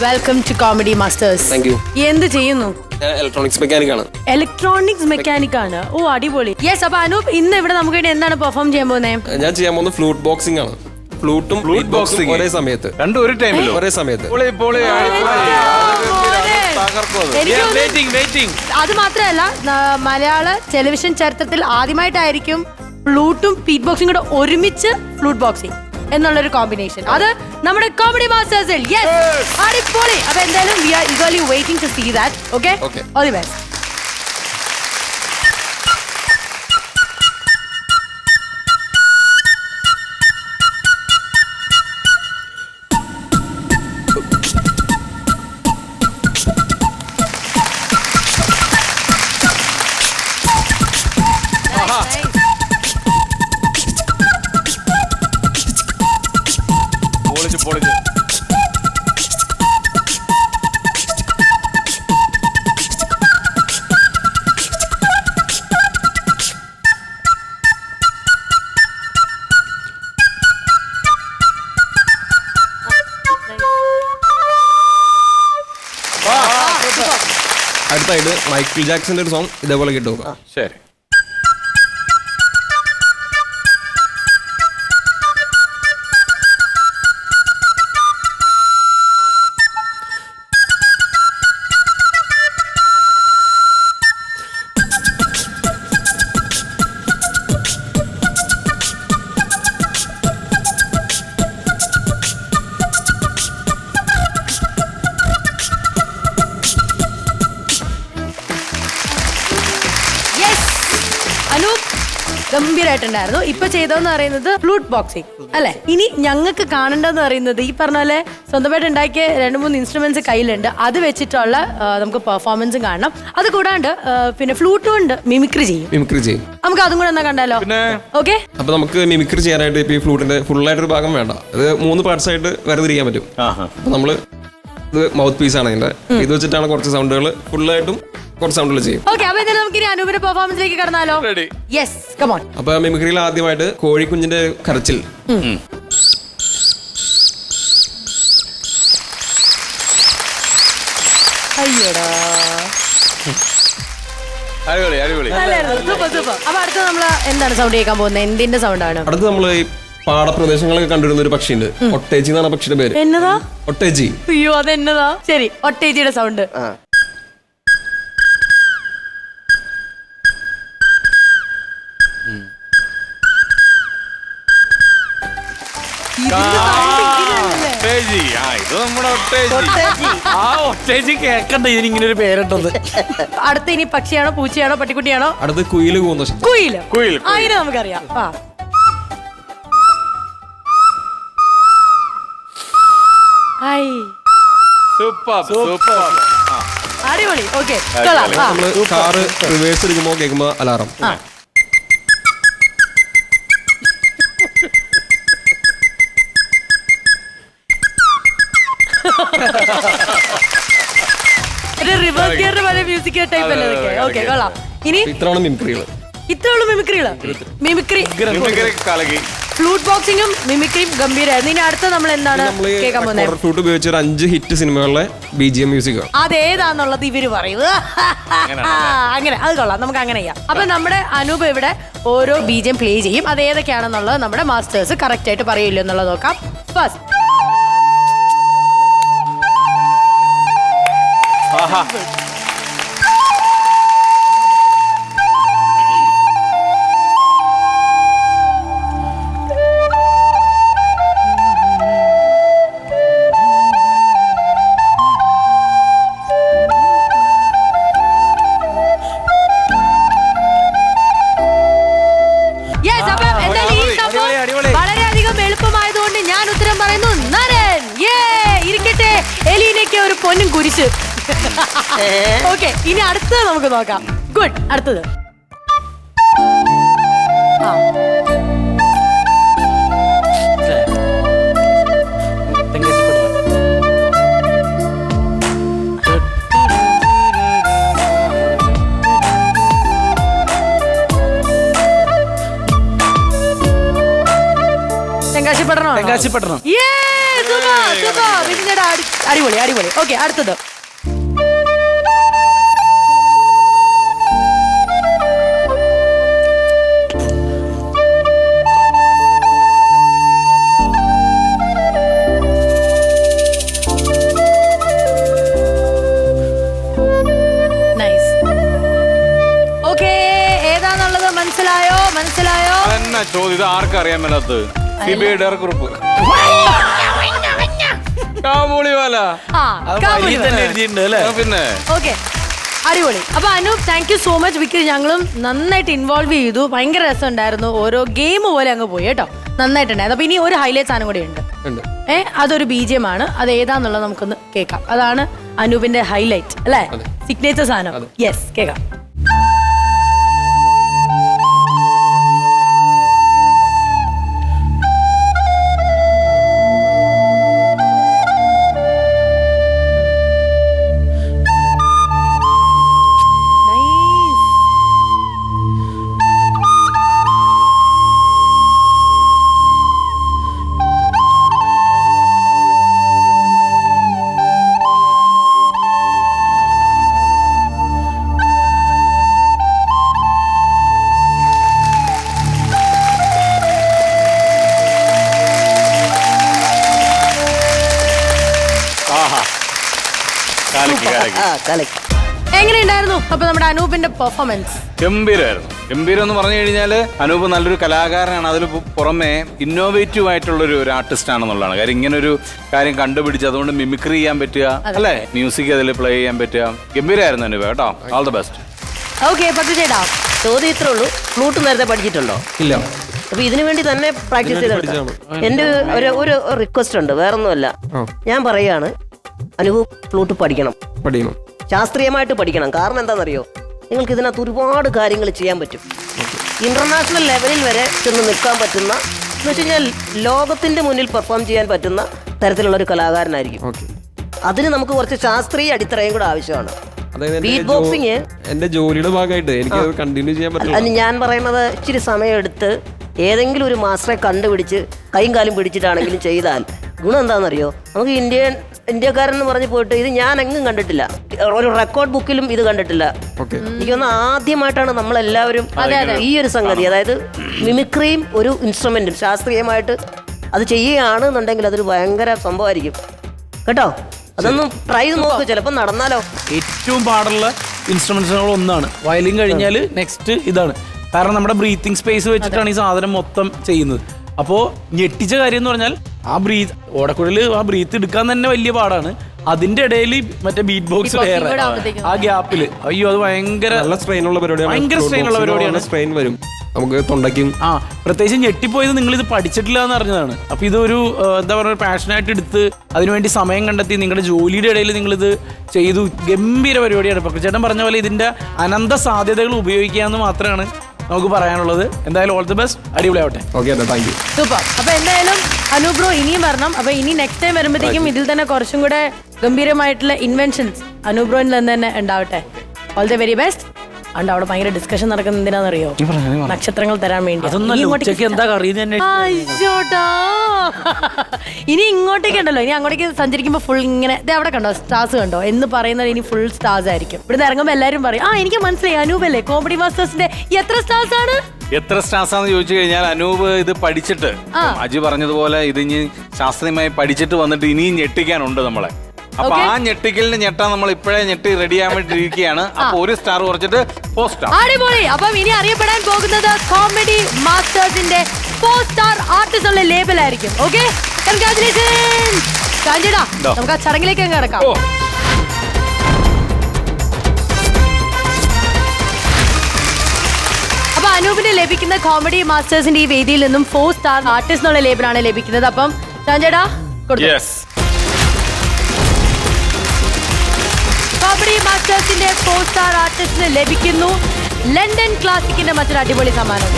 Welcome to comedy masters. Thank you. എന്ത് ചെയ്യുന്നു? Electronics mechanic ആണ്. ഇലക്ട്രോണിക്സ് മെക്കാനിക് ആണ്. ഓ അടിപൊളി. യെസ്. അപ്പൊ അനൂപ് ഇന്ന് ഇവിടെ നമുക്ക് വേണ്ടി എന്താണ് പെർഫോം ചെയ്യാൻ പോകുന്നത്? ഞാൻ ചെയ്യാൻ പോകുന്നത് ഫ്ലൂട്ട് ബോക്സിംഗ് ആണ്. ഫ്ലൂട്ടും ഫ്ലൂട്ട് ബോക്സിംഗ് ഒരേ സമയത്ത്, രണ്ടും ഒരു ടൈമിൽ ഒരേ സമയത്ത്. അത് മാത്രമല്ല, മലയാള ടെലിവിഷൻ ചരിത്രത്തിൽ ആദ്യമായിട്ടായിരിക്കും ഫ്ലൂട്ടും ബീറ്റ് ബോക്സിംഗ് കൂടെ ഒരുമിച്ച് ഫ്ലൂട്ട് ബോക്സിംഗ് എന്നുള്ളൊരു കോമ്പിനേഷൻ. അത് നമ്മുടെ കോമഡി മാസ്റ്റേഴ്സിൽ. അടിപൊളി. അപ്പൊ എന്തായാലും we are eagerly waiting to see that. Okay, all the best. അടുത്തായിട്ട് മൈക്കിൾ ജാക്സന്റെ ഒരു സോങ് ഇതേപോലെ കിട്ടും. ശരി. ഗംഭീരായിട്ടുണ്ടായിരുന്നു. ഇപ്പൊ ചെയ്തോന്ന് പറയുന്നത് ഫ്ലൂട്ട് ബോക്സിംഗ് അല്ലെ? ഇനി ഞങ്ങൾക്ക് കാണേണ്ടതെന്ന് പറയുന്നത് ഈ പറഞ്ഞ പോലെ സ്വന്തമായിട്ട് ഉണ്ടാക്കിയ 2-3 ഇൻസ്ട്രുമെന്റ്സ് കയ്യിലുണ്ട്. അത് വെച്ചിട്ടുള്ള നമുക്ക് പെർഫോമൻസും കാണണം. അത് കൂടാണ്ട് പിന്നെ ഫ്ലൂട്ടും ഉണ്ട് മിമിക്രി ചെയ്യും. നമുക്ക് അതും കൂടെ എന്നാ കണ്ടാലോ? ഓക്കെ. അപ്പൊ നമുക്ക് മിമിക്രി ചെയ്യാനായിട്ട് ഇപ്പൊ ഈ ഫ്ലൂട്ടിന്റെ ഫുൾ ആയിട്ടൊരു ഭാഗം വേണ്ട. അത് 3 പാർട്സ് ആയിട്ട് വേർതിരിക്കാൻ പറ്റും. അപ്പൊ നമ്മള് ഇത് മൗത്ത് പീസ് ആണ് ഇതിന്റെ. ഇത് വെച്ചിട്ടാണ് കുറച്ച് സൗണ്ടുകൾ ഫുള്ളായിട്ടും കുറച്ച് സൗണ്ടുകൾ ചെയ്യും. നമുക്ക് ഇനി അനൂപിന്റെ പെർഫോമൻസിലേക്ക് കടന്നാലോ? Yes, come on. അപ്പൊ മിമിക്രിയിൽ ആദ്യമായിട്ട് കോഴിക്കുഞ്ഞിന്റെ കരച്ചിൽ. അയ്യോടാ, അടിപൊളി അടിപൊളി. Super super. അപ്പൊ അടുത്ത നമ്മള് എന്താണ് സൗണ്ട് കേൾക്കാൻ പോകുന്നത്? എന്തിന്റെ സൗണ്ട് ആണ്? അടുത്ത് നമ്മള് ഈ പാടപ്രദേശങ്ങളൊക്കെ കണ്ടിരുന്ന ഒരു പക്ഷിയുണ്ട്. ഒട്ടേജി എന്നാണ് പക്ഷിയുടെ പേര്. എന്നതാ? ഒട്ടേജി. അയ്യോ, അതെന്നതാ? ശരി, ഒട്ടേജിയുടെ സൗണ്ട്. ഇങ്ങനെ ഒരു പേരിട്ടത്. അടുത്ത ഇനി പക്ഷിയാണോ പൂച്ചയാണോ പട്ടിക്കുട്ടിയാണോ? അടുത്ത് കുയില് പോകുന്ന കുയില്. അതിനെ നമുക്കറിയാം. അടിപൊളി. ഓക്കെ, നമ്മള് കാറ് റിവേഴ്സ് എടുക്കുമ്പോ കേൾക്കുമ്പോ അലാറം. റിവേഴ്സ് ഗിയറിന്റെ പോലെ മ്യൂസിക് ടൈപ്പ് അല്ലേ? ഓക്കെ, കൊള്ളാം. ഇനി ഇത്രയാണ് മിമിക്രികള്. ഇത്രയുള്ളൂ മിമിക്രി. ഫ്ലൂട്ട് ബോക്സിംഗും മിമിക്രിയും ഗംഭീരായിരുന്നു. ഇനി അടുത്ത നമ്മൾ എന്താണ് കേൾക്കാൻ പോകുന്നത്? ഫ്ലൂട്ട് ഉപയോഗിച്ച 5 ഹിറ്റ് സിനിമകളിലെ BGM മ്യൂസിക്. അതേതാന്നുള്ളത് ഇവര് പറയും. അങ്ങനെ, അത് കൊള്ളാം. നമുക്ക് അങ്ങനെ ചെയ്യാം. അപ്പൊ നമ്മുടെ അനൂപ് ഇവിടെ ഓരോ BGM പ്ലേ ചെയ്യും. അത് ഏതൊക്കെയാണെന്നുള്ളത് നമ്മുടെ മാസ്റ്റേഴ്സ് കറക്റ്റ് ആയിട്ട് പറയില്ല എന്നുള്ളത് നോക്കാം. ഫസ്റ്റ് വളരെയധികം എളുപ്പമായതുകൊണ്ട് ഞാൻ ഉത്തരം പറയുന്നു നരൻ. ഇരിക്കട്ടെ, എലീനയ്ക്ക് ഒരു പൊന്നും കുരിശ്. ഓക്കെ, ഇനി അടുത്തത് നമുക്ക് നോക്കാം. ഗുഡ്. അടുത്തത് തെങ്കാശിപട്ടണം. തെങ്കാശിപട്ടണം. വിജിൻ ചേട്ടാ അടിപൊളി അടിപൊളി. ഓക്കെ, അടുത്തത്. മനസ്സിലായോ? എന്നാ ചോദ്യം, ഇത് ആർക്കും അറിയാൻ മേലാത്തത്? സിബിഐ കുറിപ്പ് കാബൂളിവാല പിന്നെ. ഓക്കെ, അടിപൊളി. അപ്പൊ Anoop, thank you so much. Because ഞങ്ങളും നന്നായിട്ട് ഇൻവോൾവ് ചെയ്തു. ഭയങ്കര രസമുണ്ടായിരുന്നു. ഓരോ ഗെയിം പോലെ അങ്ങ് പോയി കേട്ടോ. നന്നായിട്ടുണ്ടായിരുന്നു. അപ്പൊ ഇനി ഒരു ഹൈലൈറ്റ് സാധനം കൂടി ഉണ്ട്. അതൊരു BGM ആണ്. അത് ഏതാന്നുള്ളത് നമുക്കൊന്ന് കേൾക്കാം. അതാണ് അനൂപിന്റെ ഹൈലൈറ്റ് അല്ലേ? സിഗ്നേച്ചർ സാധനം. യെസ്, കേൾക്കാം. എങ്ങനെയുണ്ടായിരുന്നു അപ്പൊ നമ്മുടെ അനൂപിന്റെ പെർഫോമൻസ്? ഗംഭീരമായിരുന്നു. ഗംഭീരം എന്ന് പറഞ്ഞു കഴിഞ്ഞാൽ അനൂപ് നല്ലൊരു കലാകാരനാണ്. അതിൽ പുറമെ ഇന്നോവേറ്റീവ് ആയിട്ടുള്ളൊരു ആർട്ടിസ്റ്റ് ആണെന്നുള്ളതാണ് കാര്യം. ഇങ്ങനെ ഒരു കാര്യം കണ്ടുപിടിച്ച് അതുകൊണ്ട് മിമിക്രി ചെയ്യാൻ പറ്റുക അല്ലേ, മ്യൂസിക് അതിൽ പ്ലേ ചെയ്യാൻ പറ്റുക. ഗംഭീരമായിരുന്നു അനൂപ് കേട്ടോ. All the best. ഓക്കെ, ചേട്ടാ ചോദ്യം ഇത്രേ ഉള്ളൂ. ഫ്ലൂട്ട് നേരത്തെ പഠിച്ചിട്ടുണ്ടോ? ഇല്ല. അപ്പൊ ഇതിനു വേണ്ടി തന്നെ പ്രാക്ടീസ് ചെയ്തെടുക്കാം. എന്റെ ഒരു റിക്വസ്റ്റ് ഉണ്ട്, വേറൊന്നുമല്ല. ഞാൻ പറയാണ്, അനൂപ് ഫ്ലൂട്ട് പഠിക്കണം. ശാസ്ത്രീയമായിട്ട് പഠിക്കണം. കാരണം എന്താണെന്നറിയോ, നിങ്ങൾക്ക് ഇതിനകത്ത് ഒരുപാട് കാര്യങ്ങൾ ചെയ്യാൻ പറ്റും. ഇന്റർനാഷണൽ ലെവലിൽ വരെ ചെന്ന് നിൽക്കാൻ പറ്റുന്ന, എന്ന് വെച്ച് കഴിഞ്ഞാൽ ലോകത്തിന്റെ മുന്നിൽ പെർഫോം ചെയ്യാൻ പറ്റുന്ന തരത്തിലുള്ള ഒരു കലാകാരനായിരിക്കും. അതിന് നമുക്ക് കുറച്ച് ശാസ്ത്രീയ അടിത്തറയും കൂടെ ആവശ്യമാണ്. ബീറ്റ് ബോക്സിങ് എന്റെ ജോലിയുടെ ഭാഗമായിട്ട് എനിക്ക് കണ്ടിന്യൂ ചെയ്യാൻ പറ്റില്ല. ഞാൻ പറയുന്നത് ഇച്ചിരി സമയമെടുത്ത് ഏതെങ്കിലും ഒരു മാസ്റ്ററെ കണ്ടുപിടിച്ച് കൈയും കാലും പിടിച്ചിട്ടാണെങ്കിലും ചെയ്താൽ ഗുണം എന്താണെന്നറിയോ, നമുക്ക് ഇന്ത്യക്കാരെന്ന് പറഞ്ഞ് പോയിട്ട് ഇത് ഞാൻ എങ്ങും കണ്ടിട്ടില്ല, ഒരു റെക്കോർഡ് ബുക്കിലും ഇത് കണ്ടിട്ടില്ല. എനിക്കൊന്ന് ആദ്യമായിട്ടാണ് നമ്മളെല്ലാവരും ഈ ഒരു സംഗതി, അതായത് മിമിക്രിയും ഒരു ഇൻസ്ട്രുമെന്റും ശാസ്ത്രീയമായിട്ട് അത് ചെയ്യുകയാണെന്നുണ്ടെങ്കിൽ അതൊരു ഭയങ്കര സംഭവമായിരിക്കും കേട്ടോ. അതൊന്നും ട്രൈ ചെയ്ത് നോക്ക്, ചിലപ്പോൾ നടന്നാലോ. ഏറ്റവും പാടുള്ള ഇൻസ്ട്രുമെന്റ്സുകൾ ഒന്നാണ് വയലിൻ. കഴിഞ്ഞാൽ നെക്സ്റ്റ് ഇതാണ്. കാരണം നമ്മുടെ ബ്രീത്തിങ് സ്പേസ് വെച്ചിട്ടാണ് ഈ സാധനം മൊത്തം ചെയ്യുന്നത്. അപ്പോൾ ഞെട്ടിച്ച കാര്യം എന്ന് പറഞ്ഞാൽ ഓടക്കുഴല് ആ ബ്രീത്ത് എടുക്കാൻ തന്നെ വലിയ പാടാണ്. അതിന്റെ ഇടയിൽ മറ്റേ ബീറ്റ് ബോക്സ് വേറെ ആ ഗ്യാപ്പില്, അയ്യോ അത് ഭയങ്കര സ്ട്രെയിൻ ഉള്ള പരിപാടിയാണ്. സ്ട്രെയിൻ വരും നമുക്ക് തൊണ്ടയ്ക്കും. പ്രത്യേകിച്ച് ഞെട്ടിപ്പോയത് നിങ്ങൾ ഇത് പഠിച്ചിട്ടില്ല എന്ന് അറിഞ്ഞതാണ്. അപ്പൊ ഇതൊരു എന്താ പറയുക, പാഷനായിട്ട് എടുത്ത് അതിനുവേണ്ടി സമയം കണ്ടെത്തി നിങ്ങളുടെ ജോലിയുടെ ഇടയിൽ നിങ്ങളിത് ചെയ്തു. ഗംഭീര പരിപാടിയാണ്. പ്രകൃതിചേട്ടൻ പറഞ്ഞ പോലെ ഇതിന്റെ അനന്ത സാധ്യതകൾ ഉപയോഗിക്കുക എന്ന് മാത്രമാണ് നമുക്ക് പറയാനുള്ളത്. എന്തായാലും ഓൾ ദി ബെസ്റ്റ്, അടിപൊളിയാവട്ടെ. സൂപ്പർ. അപ്പൊ എന്തായാലും അനൂപ് ബ്രോ ഇനിയും വരണം. അപ്പൊ ഇനി നെക്സ്റ്റ് ടൈം വരുമ്പോഴത്തേക്കും ഇതിൽ തന്നെ കുറച്ചും കൂടെ ഗംഭീരമായിട്ടുള്ള ഇൻവെൻഷൻസ് അനൂപ് ബ്രോയിൽ നിന്ന് തന്നെ ഉണ്ടാവട്ടെ. All the very best. അണ്ട് അവിടെ ഭയങ്കര ഡിസ്കഷൻ നടക്കുന്ന എന്തിനാണെന്നറിയോ, നക്ഷത്രങ്ങൾ തരാൻ വേണ്ടി. ഇനി ഇങ്ങോട്ടേക്ക് ഉണ്ടല്ലോ, ഇനി അങ്ങോട്ടേക്ക് സഞ്ചരിക്കുമ്പോ ഫുൾ ഇങ്ങനെ അവിടെ കണ്ടോ സ്റ്റാർസ് കണ്ടോ എന്ന് പറയുന്നത് ഇനി ഫുൾ സ്റ്റാർസ് ആയിരിക്കും. ഇവിടുന്ന് ഇറങ്ങുമ്പോ എല്ലാരും പറയും എനിക്ക് മനസ്സിലായി അനൂപല്ലേ കോമഡി മാസ്റ്റേഴ്സിന്റെ എത്ര സ്റ്റാർസ് ആണ്. എത്ര സ്റ്റാർസ് ആണെന്ന് ചോദിച്ചു കഴിഞ്ഞാൽ അനൂപ് ഇത് പഠിച്ചിട്ട്, അജി പറഞ്ഞതുപോലെ ഇത് ഇനി ശാസ്ത്രീയമായി പഠിച്ചിട്ട് വന്നിട്ട് ഇനിയും ഞെട്ടിക്കാനുണ്ട് നമ്മളെ. അപ്പൊ ആ ഞെട്ടിക്കലിന് ഞെട്ടാൻ നമ്മൾ ഇപ്പോഴേ ഞെട്ടി റെഡി ആവാൻ വേണ്ടി ഇരിക്കുകയാണ്. അപ്പൊ ഒരു സ്റ്റാർ കുറച്ചിട്ട് 4 സ്റ്റാർ. അടിപൊളി. അപ്പം ഇനി അറിയപ്പെടാൻ പോകുന്നത് കോമഡി മാസ്റ്റേഴ്സിന്റെ 4 സ്റ്റാർ ആർട്ടിസ്റ്റ് ഉള്ള ലേബൽ ആയിരിക്കും. Okay, congratulations. കാഞ്ചേടാ, നമുക്ക് ആ ചടങ്ങിലേക്ക് അങ്ങ് കിടക്കാം. അപ്പൊ അനൂപിന് ലഭിക്കുന്ന കോമഡി മാസ്റ്റേഴ്സിന്റെ ഈ വേദിയിൽ നിന്നും 4 സ്റ്റാർ ആർട്ടിസ്റ്റ് എന്നുള്ള ലേബലാണ് ലഭിക്കുന്നത്. അപ്പം കാഞ്ചേടാ കൊടുത്തു. കോമഡി മാസ്റ്റേഴ്സിന്റെ 4 സ്റ്റാർ ആർട്ടിസ്റ്റിന് ലഭിക്കുന്നു ലണ്ടൻ ക്ലാസിക്കിന്റെ മറ്റൊരു അടിപൊളി സമ്മാനം.